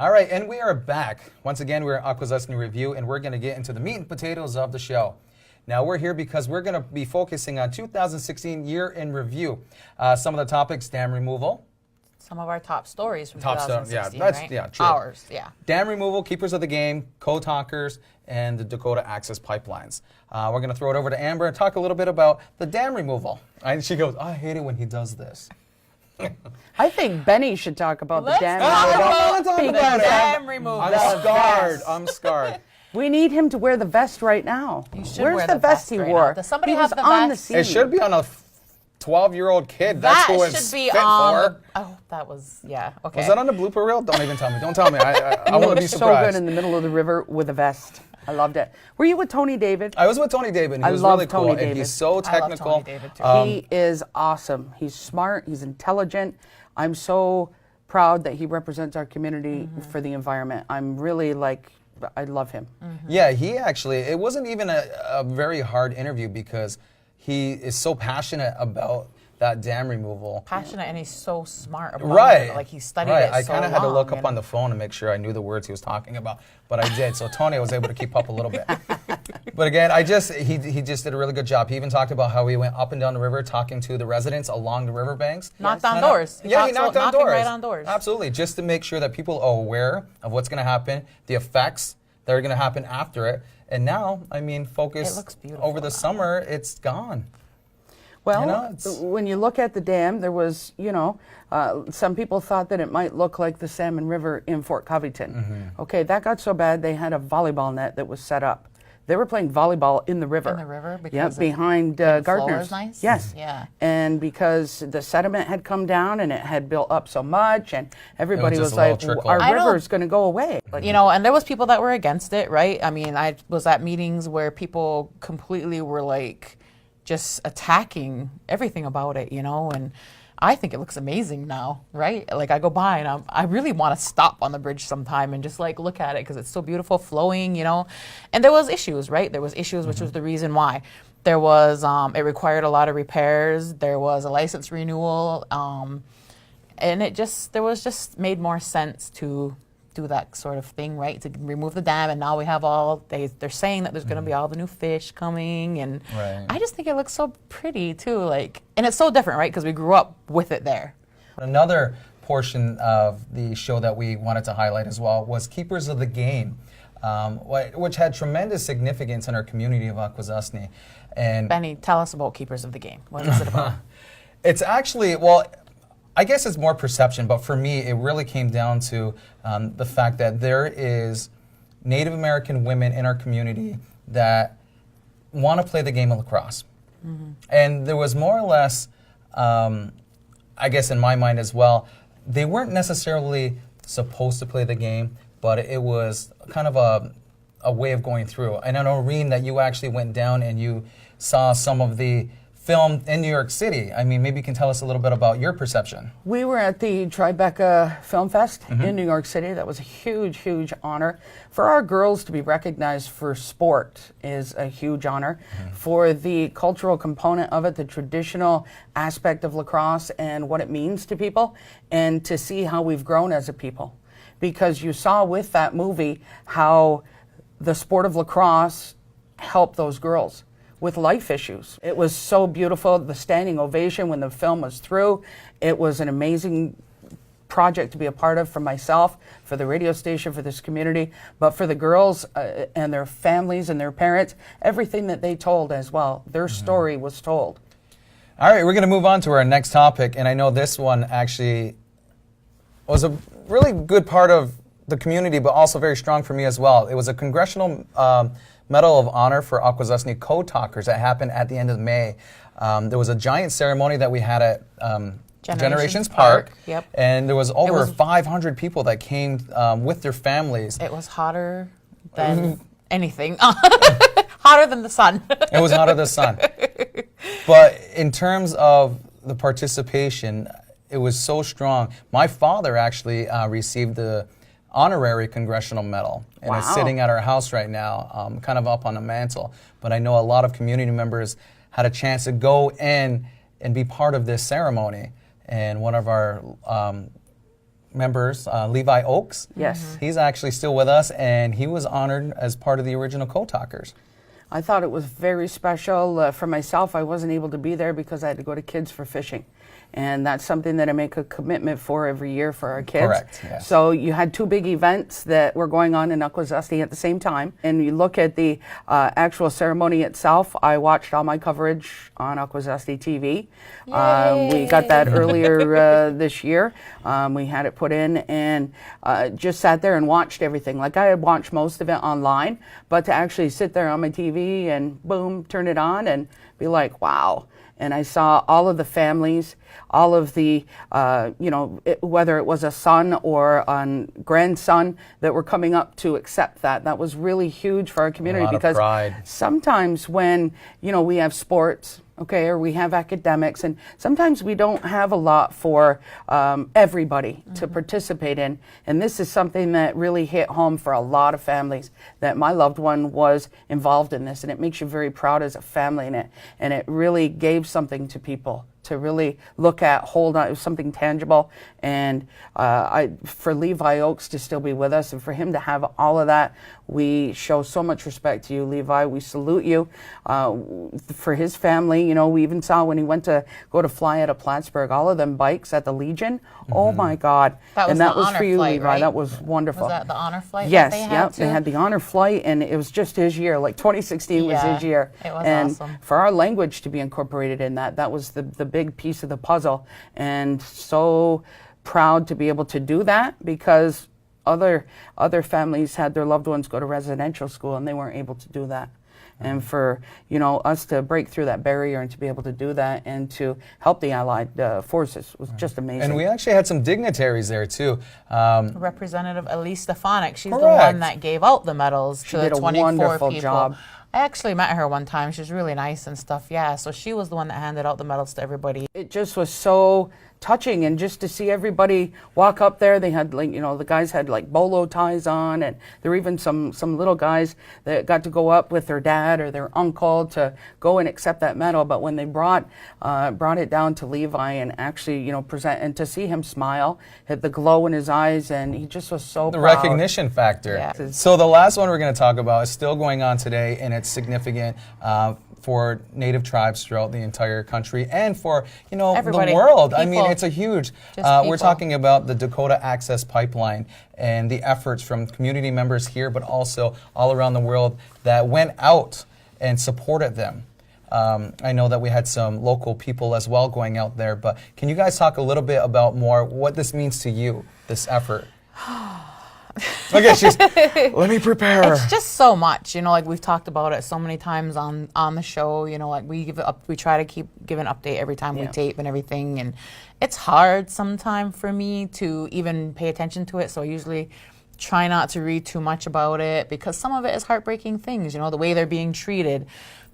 All right, and we are back. Once again, we're at Akwesasne Review, and we're going to get into the meat and potatoes of the show. Now, we're here because we're going to be focusing on 2016 year in review. Some of the topics: dam removal. Some of our top stories from 2016, right? Yeah, true. Ours, yeah. Dam removal, keepers of the game, code talkers, and the Dakota Access Pipelines. We're going to throw it over to Amber and talk a little bit about the dam removal. And she goes, I hate it when he does this. I think Benny should talk about the dam removal. I'm scarred. We need him to wear the vest right now. Where's the vest he wore? Does somebody he have was the on vest? The scene. It should be on a 12-year-old kid. That's who it's should be fit on. for. Oh, that was, yeah, okay. Was that on the blooper reel? Don't even tell me. Don't tell me. I want to be surprised. So good in the middle of the river with a vest. I loved it. Were you with Tony David? I was with Tony David. And he was really cool. And he's so technical. I love Tony David too. He is awesome. He's smart. He's intelligent. I'm so proud that he represents our community for the environment. I'm really I love him. Yeah, he actually, it wasn't even a very hard interview because he is so passionate about that dam removal. Passionate, and he's so smart about it. Like he studied it I so kind of had to look long, up on the phone to make sure I knew the words he was talking about, but I did. So Tony was able to keep up a little bit. But again, he just did a really good job. He even talked about how he went up and down the river talking to the residents along the riverbanks. Knocked on doors. He knocked on doors. Right on doors. Absolutely, just to make sure that people are aware of what's going to happen, the effects that are going to happen after it. And now, I mean, focus it looks beautiful over the summer, it's gone. Well, when you look at the dam, there was, some people thought that it might look like the Salmon River in Fort Covington. Okay, that got so bad they had a volleyball net that was set up. They were playing volleyball in the river. In the river? Because behind the Gardner's. floor is nice? Yes. Yeah. And because the sediment had come down and it had built up so much, and everybody was like, our river is going to go away. And there was people that were against it, right? I mean, I was at meetings where people completely were just attacking everything about it, and I think it looks amazing now, right? I go by and I really want to stop on the bridge sometime and just look at it because it's so beautiful, flowing, And there was issues, right? There was issues, which was the reason why. There was, it required a lot of repairs. There was a license renewal, and there was just made more sense to do that sort of thing, right? To remove the dam, and now we have they're saying that there's going to be all the new fish coming, and I just think it looks so pretty too, and it's so different, right? Because we grew up with it there. Another portion of the show that we wanted to highlight as well was Keepers of the Game, which had tremendous significance in our community of Akwesasne. And Benny, tell us about Keepers of the Game. What is it about? It's actually, I guess it's more perception, but for me, it really came down to the fact that there is Native American women in our community that want to play the game of lacrosse. And there was more or less, I guess in my mind as well, they weren't necessarily supposed to play the game, but it was kind of a way of going through. And I know, Reen, that you actually went down and you saw some of the film in New York City. I mean, maybe you can tell us a little bit about your perception. We were at the Tribeca Film Fest in New York City. That was a huge, huge honor. For our girls to be recognized for sport is a huge honor. For the cultural component of it, the traditional aspect of lacrosse and what it means to people, and to see how we've grown as a people. Because you saw with that movie how the sport of lacrosse helped those girls with life issues. It was so beautiful, the standing ovation when the film was through. It was an amazing project to be a part of for myself, for the radio station, for this community, but for the girls and their families and their parents, everything that they told as well. Their story was told. All right, we're going to move on to our next topic, and I know this one actually was a really good part of the community, but also very strong for me as well. It was a congressional Medal of Honor for Akwesasne Code Talkers that happened at the end of May. There was a giant ceremony that we had at Generations Park, and there was over 500 people that came with their families. It was hotter than anything. Hotter than the sun. It was hotter than the sun. But in terms of the participation, it was so strong. My father actually received the honorary congressional medal, and it's sitting at our house right now, kind of up on the mantle. But I know a lot of community members had a chance to go in and be part of this ceremony. And one of our members, Levi Oakes. Yes. He's actually still with us, and he was honored as part of the original co-talkers. I thought it was very special. For myself, I wasn't able to be there because I had to go to Kids for Fishing. And that's something that I make a commitment for every year for our kids. Correct, yes. So you had two big events that were going on in Akwesasne at the same time. And you look at the actual ceremony itself, I watched all my coverage on Akwesasne TV. We got that earlier this year. We had it put in and just sat there and watched everything. Like I had watched most of it online, but to actually sit there on my TV and boom, turn it on and be like, wow. And I saw all of the families, all of the, whether it was a son or a grandson that were coming up to accept that. That was really huge for our community because sometimes when, we have sports, okay, or we have academics, and sometimes we don't have a lot for everybody to participate in. And this is something that really hit home for a lot of families, that my loved one was involved in this, and it makes you very proud as a family in it. And it really gave something to people to really look at, hold on, it was something tangible. And for Levi Oakes to still be with us and for him to have all of that, we show so much respect to you, Levi. We salute you. For his family, we even saw when he went to go to fly out of Plattsburgh, all of them bikes at the Legion. Oh my God. That was and that the was honor for you, flight, Levi. right? That was wonderful. Was that the honor flight? Yes, that they had yep. too? They had the honor flight, and it was just his year. Like 2016 was Yeah, his year. it was and awesome. for our language to be incorporated in that, that was the big piece of the puzzle. And so proud to be able to do that because other families had their loved ones go to residential school and they weren't able to do that. And for us to break through that barrier and to be able to do that and to help the Allied forces was just amazing. And we actually had some dignitaries there too. Representative Elise Stefanik, she's Correct. the one that gave out the medals She to did the a 24 wonderful people. job. I actually met her one time. She's really nice and stuff. Yeah, so she was the one that handed out the medals to everybody. It just was so touching, and just to see everybody walk up there. They had the guys had like bolo ties on, and there were even some little guys that got to go up with their dad or their uncle to go and accept that medal. But when they brought it down to Levi and actually present, and to see him smile, had the glow in his eyes, and he just was so The proud. recognition factor. Yeah. So the last one we're going to talk about is still going on today, and it's significant for Native tribes throughout the entire country and for Everybody. the world. I mean, People. it's a huge. Just We're people. talking about the Dakota Access Pipeline and the efforts from community members here, but also all around the world that went out and supported them. I know that we had some local people as well going out there, but can you guys talk a little bit about more what this means to you, this effort? Okay, let me prepare. It's just so much, like we've talked about it so many times on the show. Like we try to keep giving an update every time we tape and everything, and it's hard sometimes for me to even pay attention to it. So I usually try not to read too much about it because some of it is heartbreaking things. The way they're being treated,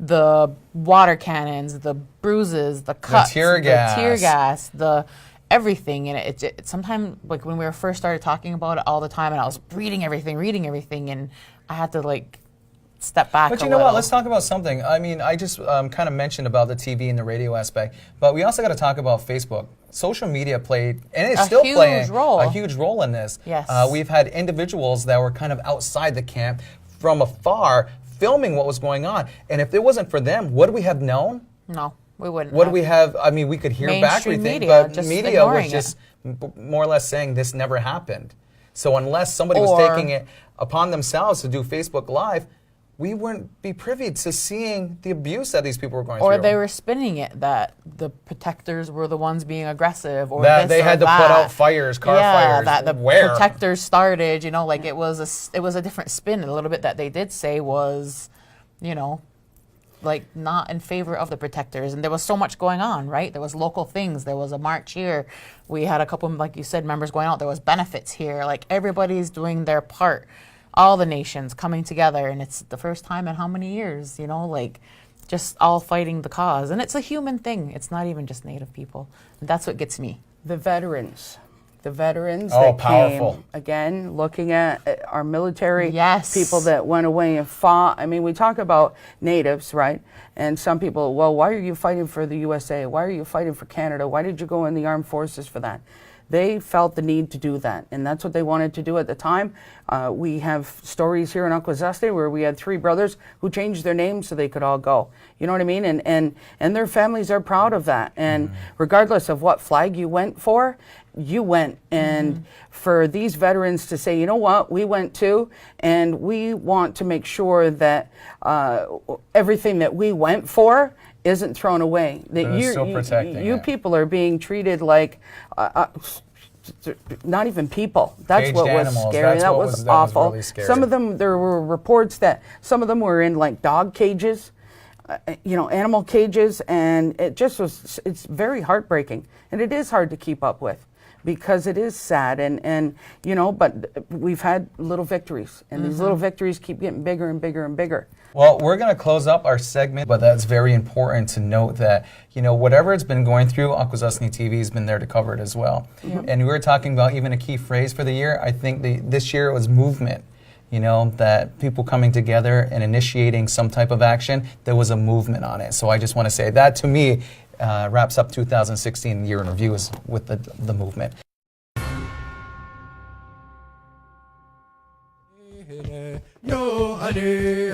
the water cannons, the bruises, the cuts, the tear gas, the everything. And it sometimes, like when we were first started talking about it all the time, and I was reading everything, and I had to step back. But you know what? Let's talk about something. I mean, I just kind of mentioned about the TV and the radio aspect, but we also got to talk about Facebook. Social media played, and it's still playing a huge role in this. Yes. We've had individuals that were kind of outside the camp from afar filming what was going on. And if it wasn't for them, would we have known? No, we wouldn't. What do we have? I mean, we could hear back Mainstream everything, media, but just media was ignoring just more or less saying this never happened. So unless somebody was taking it upon themselves to do Facebook Live, we wouldn't be privy to seeing the abuse that these people were going through. Or they were spinning it that the protectors were the ones being aggressive, or that they had to put out fires, car fires. That the Where? protectors started. It was a different spin. A little bit that they did say was, not in favor of the protectors. And there was so much going on, right? There was local things. There was a march here. We had a couple, like you said, members going out. There was benefits here. Everybody's doing their part. All the nations coming together, and it's the first time in how many years, just all fighting the cause. And it's a human thing. It's not even just Native people. And that's what gets me. The veterans that powerful. came, again, looking at our military Yes. people that went away and fought. I mean, we talk about natives, right? And some people, well, why are you fighting for the USA? Why are you fighting for Canada? Why did you go in the armed forces for that? They felt the need to do that, and that's what they wanted to do at the time. We have stories here in Akwesasne where we had 3 brothers who changed their names so they could all go. You know what I mean? And their families are proud of that. And regardless of what flag you went for, you went. And for these veterans to say, you know what, we went too, and we want to make sure that everything that we went for isn't thrown away. That They're still protecting you it. people are being treated like not even people. That's Caged what was animals. scary. That's That what was that was awful. really scary. Some of them, there were reports that some of them were in like dog cages, animal cages, and it just was, it's very heartbreaking. And it is hard to keep up with because it is sad. And but we've had little victories, and these little victories keep getting bigger and bigger and bigger. Well, we're going to close up our segment, but that's very important to note that, whatever it's been going through, Akwesasne TV has been there to cover it as well. And we were talking about even a key phrase for the year. I think this year it was movement, that people coming together and initiating some type of action, there was a movement on it. So I just want to say that, to me, wraps up 2016 year in review is with the movement. Yo, honey,